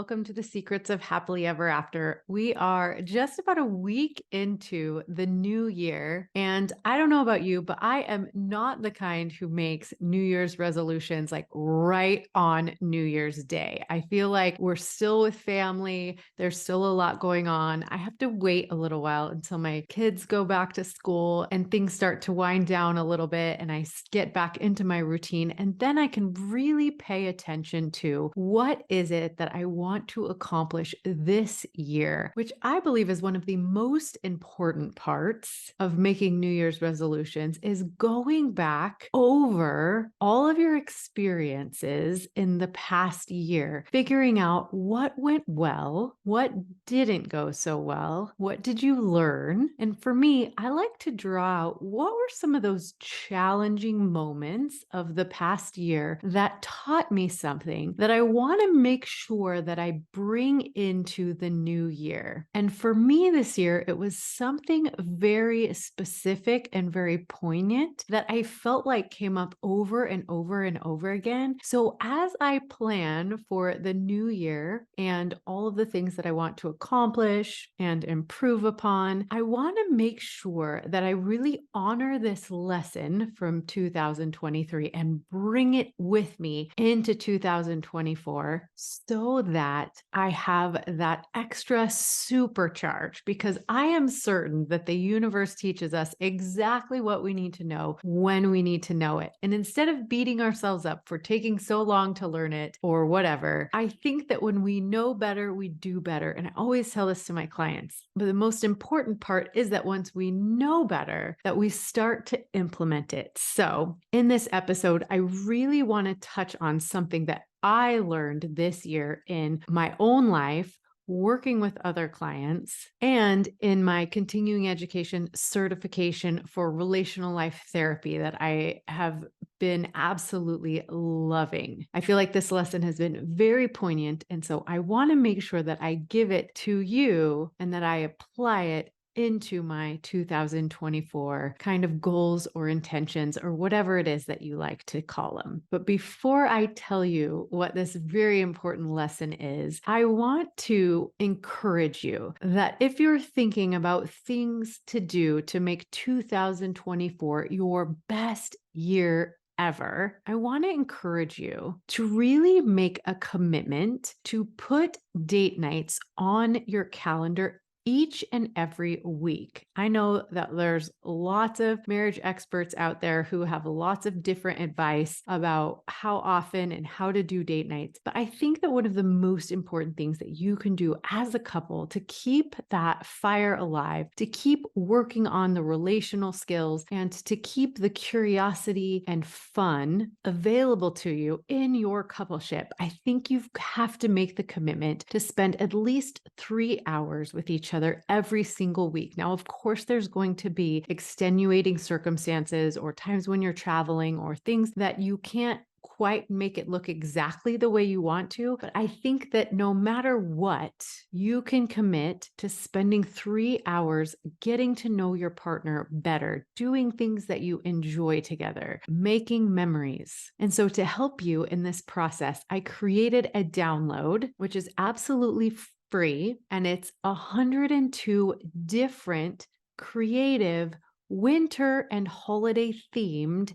welcome to the Secrets of Happily Ever After. We are just about a week into the new year, and I don't know about you, but I am not the kind who makes New Year's resolutions like right on New Year's Day. I feel like we're still with family, there's still a lot going on. I have to wait a little while until my kids go back to school and things start to wind down a little bit and I get back into my routine, and then I can really pay attention to what is it that I want to accomplish this year, which I believe is one of the most important parts of making New Year's resolutions, is going back over all of your experiences in the past year, figuring out what went well, what didn't go so well, what did you learn? And for me, I like to draw out what were some of those challenging moments of the past year that taught me something that I want to make sure that I bring into the new year. And for me this year, it was something very specific and very poignant that I felt like came up over and over and over again. So as I plan for the new year and all of the things that I want to accomplish and improve upon, I want to make sure that I really honor this lesson from 2023 and bring it with me into 2024 so that I have that extra supercharge, because I am certain that the universe teaches us exactly what we need to know when we need to know it. And instead of beating ourselves up for taking so long to learn it or whatever, I think that when we know better, we do better. And I always tell this to my clients. But the most important part is that once we know better, that we start to implement it. So in this episode, I really want to touch on something that I learned this year in my own life, working with other clients, and in my continuing education certification for relational life therapy that I have been absolutely loving. I feel like this lesson has been very poignant. And so I want to make sure that I give it to you and that I apply it into my 2024 kind of goals or intentions or whatever it is that you like to call them. But before I tell you what this very important lesson is, I want to encourage you that if you're thinking about things to do to make 2024 your best year ever, I want to encourage you to really make a commitment to put date nights on your calendar each and every week. I know that there's lots of marriage experts out there who have lots of different advice about how often and how to do date nights. But I think that one of the most important things that you can do as a couple to keep that fire alive, to keep working on the relational skills, and to keep the curiosity and fun available to you in your coupleship, I think you have to make the commitment to spend at least 3 hours with each other every single week. Now, of course, there's going to be extenuating circumstances or times when you're traveling or things that you can't quite make it look exactly the way you want to. But I think that no matter what, you can commit to spending 3 hours getting to know your partner better, doing things that you enjoy together, making memories. And so to help you in this process, I created a download, which is absolutely free, and it's 102 different creative winter and holiday themed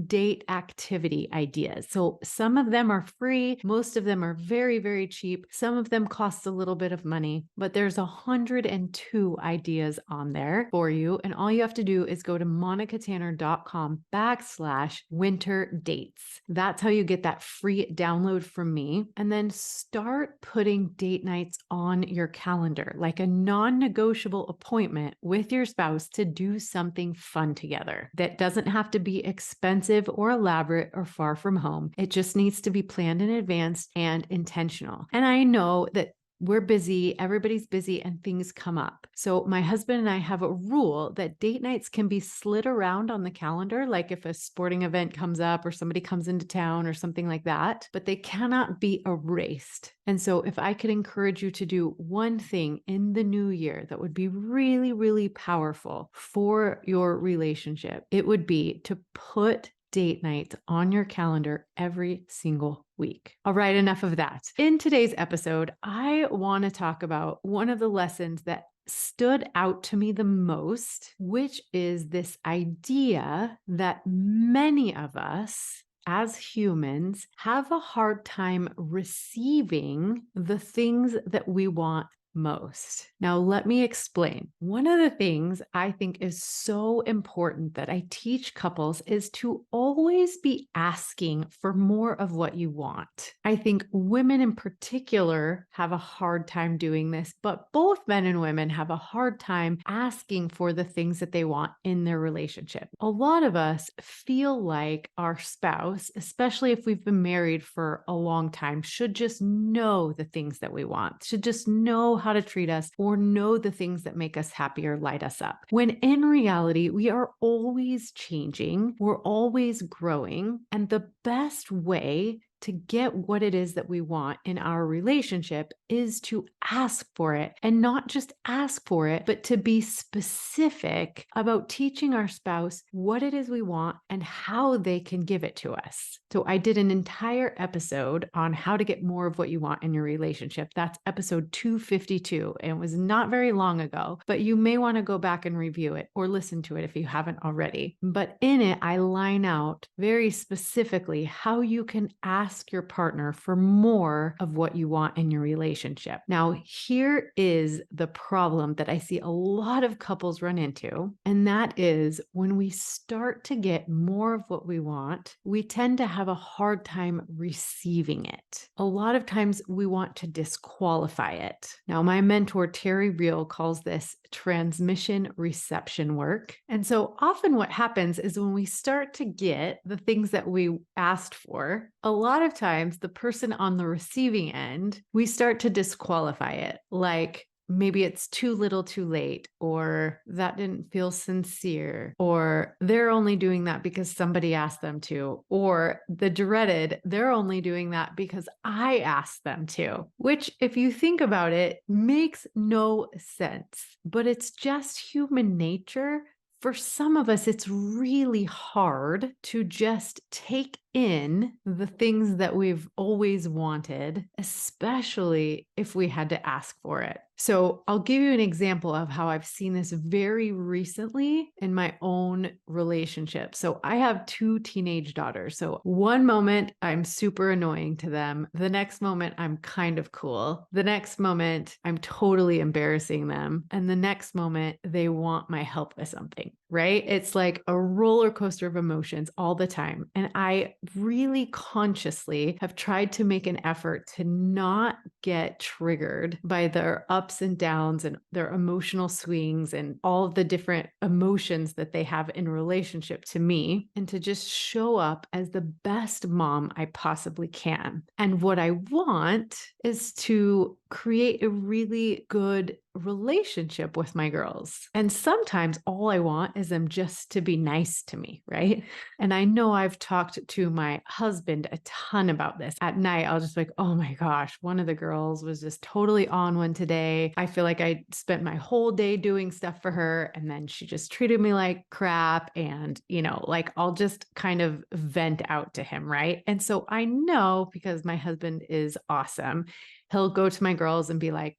date activity ideas. So some of them are free. Most of them are very, very cheap. Some of them cost a little bit of money, but there's 102 ideas on there for you. And all you have to do is go to monicatanner.com/winter dates. That's how you get that free download from me. And then start putting date nights on your calendar, like a non-negotiable appointment with your spouse to do something fun together. That doesn't have to be expensive or elaborate or far from home. It just needs to be planned in advance and intentional. And I know that we're busy, everybody's busy, and things come up. So my husband and I have a rule that date nights can be slid around on the calendar, like if a sporting event comes up or somebody comes into town or something like that, but they cannot be erased. And so if I could encourage you to do one thing in the new year that would be really, really powerful for your relationship, it would be to put date nights on your calendar every single week. All right, enough of that. In today's episode, I want to talk about one of the lessons that stood out to me the most, which is this idea that many of us as humans have a hard time receiving the things that we want most. Now, let me explain. One of the things I think is so important that I teach couples is to always be asking for more of what you want. I think women in particular have a hard time doing this, but both men and women have a hard time asking for the things that they want in their relationship. A lot of us feel like our spouse, especially if we've been married for a long time, should just know the things that we want, should just know how to treat us or know the things that make us happy or light us up. When in reality, we are always changing, we're always growing, and the best way to get what it is that we want in our relationship is to ask for it, and not just ask for it, but to be specific about teaching our spouse what it is we want and how they can give it to us. So I did an entire episode on how to get more of what you want in your relationship. That's episode 252, and it was not very long ago, but you may want to go back and review it or listen to it if you haven't already. But in it, I line out very specifically how you can ask your partner for more of what you want in your relationship. Now, here is the problem that I see a lot of couples run into, and that is when we start to get more of what we want, we tend to have a hard time receiving it. A lot of times we want to disqualify it. Now, my mentor, Terry Real, calls this transmission reception work. And so often what happens is when we start to get the things that we asked for, a lot of times the person on the receiving end, we start to disqualify it. Like, maybe it's too little too late, or that didn't feel sincere, or they're only doing that because somebody asked them to, or the dreaded, they're only doing that because I asked them to, which if you think about it, makes no sense, but it's just human nature. For some of us, it's really hard to just take in the things that we've always wanted, especially if we had to ask for it. So I'll give you an example of how I've seen this very recently in my own relationship. So I have two teenage daughters. So one moment I'm super annoying to them. The next moment I'm kind of cool. The next moment I'm totally embarrassing them. And the next moment they want my help with something, right? It's like a roller coaster of emotions all the time. And I really consciously have tried to make an effort to not get triggered by their ups and downs and their emotional swings and all of the different emotions that they have in relationship to me, and to just show up as the best mom I possibly can. And what I want is to create a really good relationship with my girls. And sometimes all I want is them just to be nice to me, right? And I know I've talked to my husband a ton about this. At night, I'll just be like, oh my gosh, one of the girls was just totally on one today. I feel like I spent my whole day doing stuff for her, and then she just treated me like crap. And, like I'll just kind of vent out to him, right? And so I know, because my husband is awesome, he'll go to my girls and be like,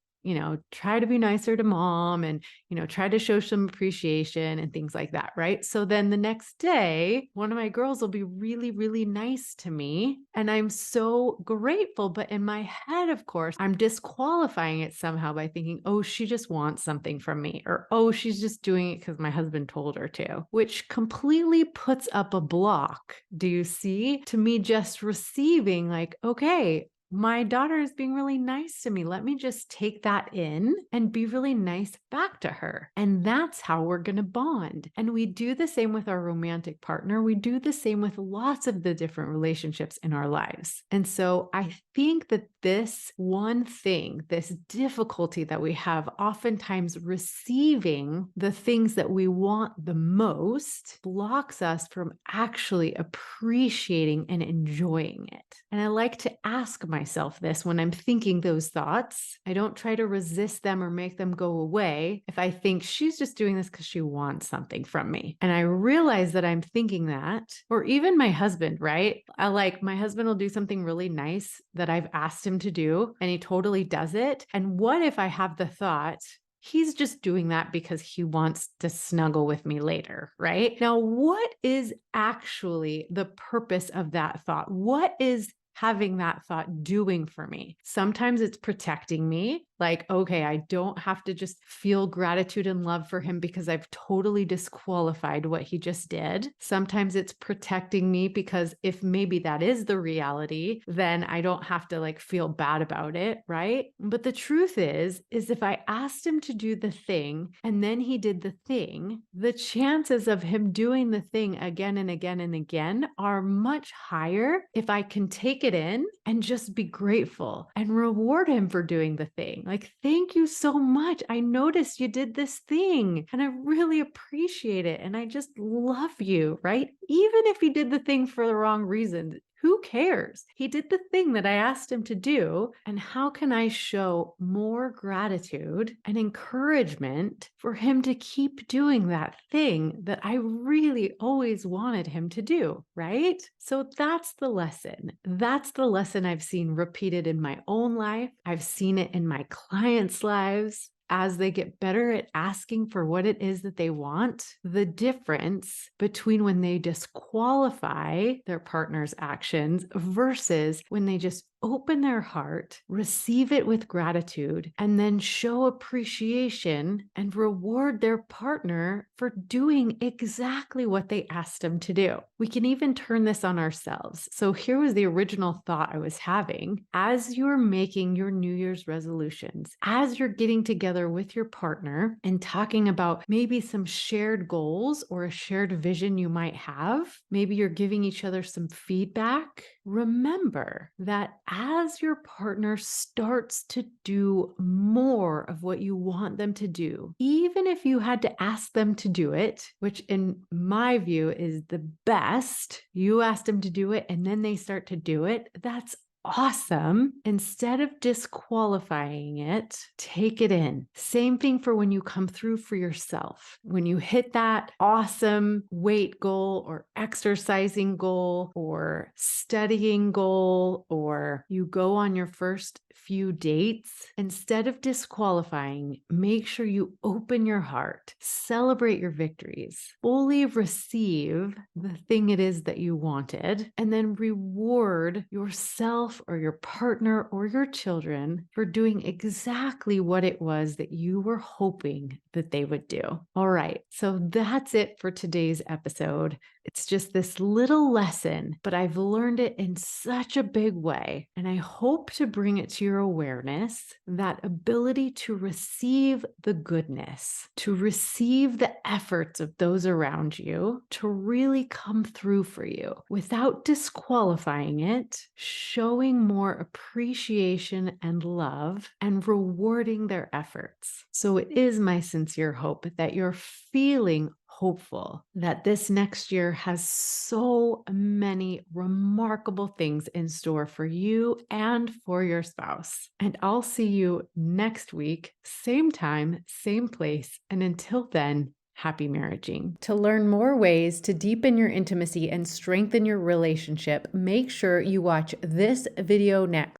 try to be nicer to mom and, try to show some appreciation and things like that. Right. So then the next day, one of my girls will be really, really nice to me. And I'm so grateful. But in my head, of course, I'm disqualifying it somehow by thinking, oh, she just wants something from me, or, oh, she's just doing it because my husband told her to, which completely puts up a block. Do you see? To me, just receiving like, okay, my daughter is being really nice to me. Let me just take that in and be really nice back to her. And that's how we're going to bond. And we do the same with our romantic partner. We do the same with lots of the different relationships in our lives. And so I think that this one thing, this difficulty that we have oftentimes receiving the things that we want the most, blocks us from actually appreciating and enjoying it. And I like to ask my myself this when I'm thinking those thoughts. I don't try to resist them or make them go away if I think she's just doing this because she wants something from me. And I realize that I'm thinking that, or even my husband, right? My husband will do something really nice that I've asked him to do, and he totally does it. And what if I have the thought, he's just doing that because he wants to snuggle with me later, right? Now, what is actually the purpose of that thought? What is having that thought doing for me? Sometimes it's protecting me. Like, okay, I don't have to just feel gratitude and love for him because I've totally disqualified what he just did. Sometimes it's protecting me because if maybe that is the reality, then I don't have to feel bad about it, right? But the truth is if I asked him to do the thing and then he did the thing, the chances of him doing the thing again and again and again are much higher if I can take it in and just be grateful and reward him for doing the thing. Thank you so much. I noticed you did this thing and I really appreciate it. And I just love you, right? Even if he did the thing for the wrong reasons, who cares? He did the thing that I asked him to do. And how can I show more gratitude and encouragement for him to keep doing that thing that I really always wanted him to do, right? So that's the lesson. That's the lesson I've seen repeated in my own life. I've seen it in my clients' lives. As they get better at asking for what it is that they want, the difference between when they disqualify their partner's actions versus when they just open their heart, receive it with gratitude, and then show appreciation and reward their partner for doing exactly what they asked them to do. We can even turn this on ourselves. So here was the original thought I was having. As you're making your New Year's resolutions, as you're getting together with your partner and talking about maybe some shared goals or a shared vision you might have, maybe you're giving each other some feedback, remember that as your partner starts to do more of what you want them to do, even if you had to ask them to do it, which in my view is the best, you ask them to do it and then they start to do it, that's awesome. Instead of disqualifying it, take it in. Same thing for when you come through for yourself. When you hit that awesome weight goal or exercising goal or studying goal, or you go on your first few dates, instead of disqualifying, make sure you open your heart, celebrate your victories, fully receive the thing it is that you wanted, and then reward yourself or your partner or your children for doing exactly what it was that you were hoping that they would do. All right, so that's it for today's episode. It's just this little lesson, but I've learned it in such a big way. And I hope to bring it to your awareness, that ability to receive the goodness, to receive the efforts of those around you, to really come through for you without disqualifying it, showing more appreciation and love, and rewarding their efforts. So it is my sincere hope that you're feeling hopeful that this next year has so many remarkable things in store for you and for your spouse. And I'll see you next week, same time, same place. And until then, happy marriaging. To learn more ways to deepen your intimacy and strengthen your relationship, make sure you watch this video next.